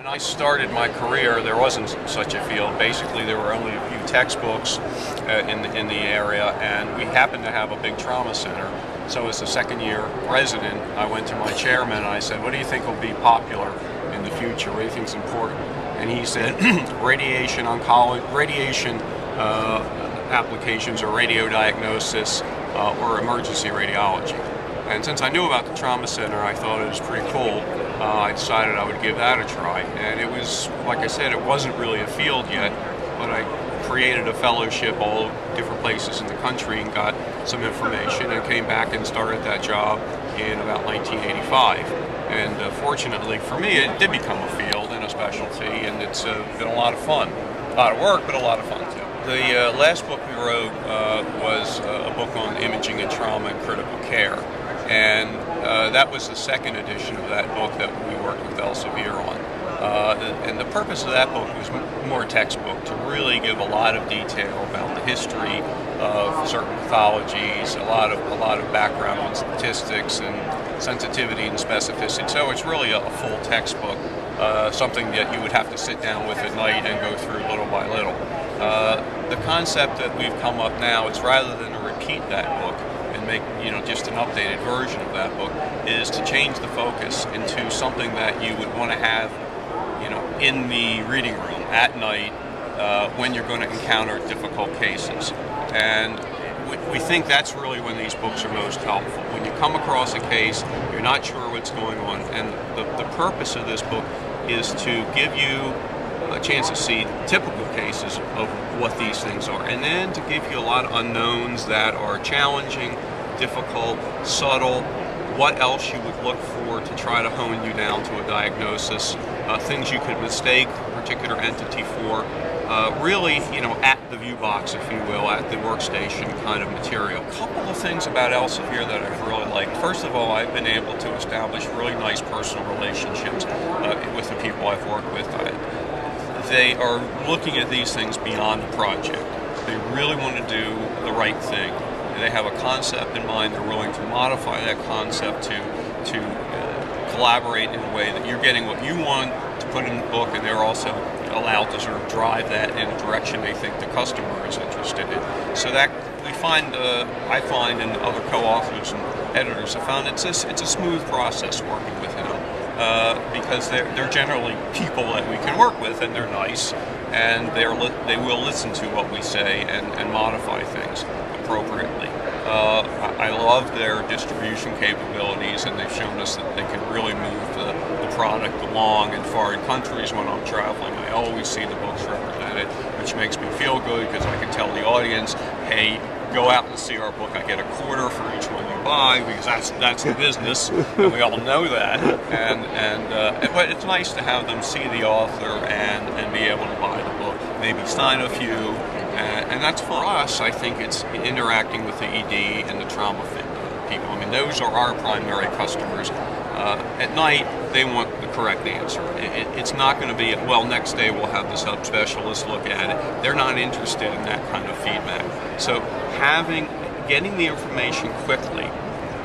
When I started my career, there wasn't such a field. Basically, there were only a few textbooks in the area, and we happened to have a big trauma center. So as a second-year resident, I went to my chairman and I said, what do you think will be popular in the future? What do you think is important? And he said, radiation oncology, radiation applications or radiodiagnosis or emergency radiology. And since I knew about the trauma center, I thought it was pretty cool. I decided I would give that a try. And it was, like I said, it wasn't really a field yet, but I created a fellowship all different places in the country and got some information and came back and started that job in about 1985. And fortunately for me, it did become a field and a specialty, and it's been a lot of fun. A lot of work, but a lot of fun too. The last book we wrote was a book on imaging and trauma and critical care. And that was the second edition of that book that we worked with Elsevier on. And the purpose of that book was more textbook, to really give a lot of detail about the history of certain pathologies, a lot of background on statistics and sensitivity and specificity. So it's really a full textbook, something that you would have to sit down with at night and go through little by little. The concept that we've come up now is, rather than to repeat that book and make just an updated version of that book, is to change the focus into something that you would want to have in the reading room at night when you're going to encounter difficult cases. And we think that's really when these books are most helpful. When you come across a case, you're not sure what's going on, and the purpose of this book is to give you a chance to see typical cases of what these things are, and then to give you a lot of unknowns that are challenging, difficult, subtle, what else you would look for to try to hone you down to a diagnosis, things you could mistake a particular entity for, really, at the view box, if you will, at the workstation kind of material. A couple of things about Elsevier that I've really liked. First of all, I've been able to establish really nice personal relationships with the people I've worked with. They are looking at these things beyond the project. They really want to do the right thing. They have a concept in mind. They're willing to modify that concept to collaborate in a way that you're getting what you want to put in the book, and they're also allowed to sort of drive that in a direction they think the customer is interested in. So that we find, I find, and other co-authors and editors have found it's a smooth process working with him. Because they're generally people that we can work with, and they're nice, and they will listen to what we say and modify things appropriately. I love their distribution capabilities, and they've shown us that they can really move the product along in foreign countries. When I'm traveling, I always see the books represented, which makes me feel good, because I can tell the audience, hey, go out and see our book. I get a quarter for each one you buy, because that's the business, and we all know that. But it's nice to have them see the author and be able to buy the book, maybe sign a few, and that's, for us, I think it's interacting with the ED and the trauma people. I mean, those are our primary customers. At night, they want the correct answer. It's not going to be, well, next day we'll have the subspecialist look at it. They're not interested in that kind of feedback. So getting the information quickly,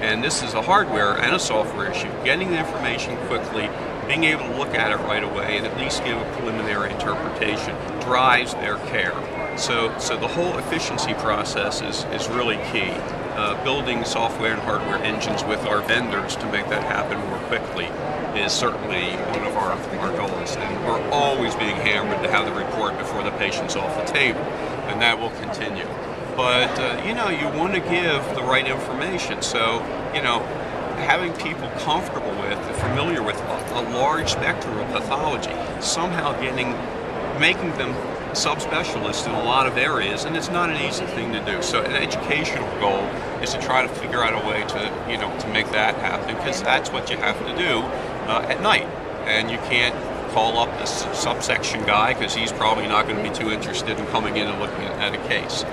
and this is a hardware and a software issue, getting the information quickly, being able to look at it right away and at least give a preliminary interpretation drives their care. So the whole efficiency process is really key. Building software and hardware engines with our vendors to make that happen more quickly is certainly one of our goals, and we're always being hammered to have the report before the patient's off the table, and that will continue. But you want to give the right information, so having people comfortable with, familiar with a large spectrum of pathology, somehow making them subspecialists in a lot of areas, and it's not an easy thing to do. So an educational goal is to try to figure out a way to make that happen, because that's what you have to do at night, and you can't call up this subsection guy, because he's probably not going to be too interested in coming in and looking at a case.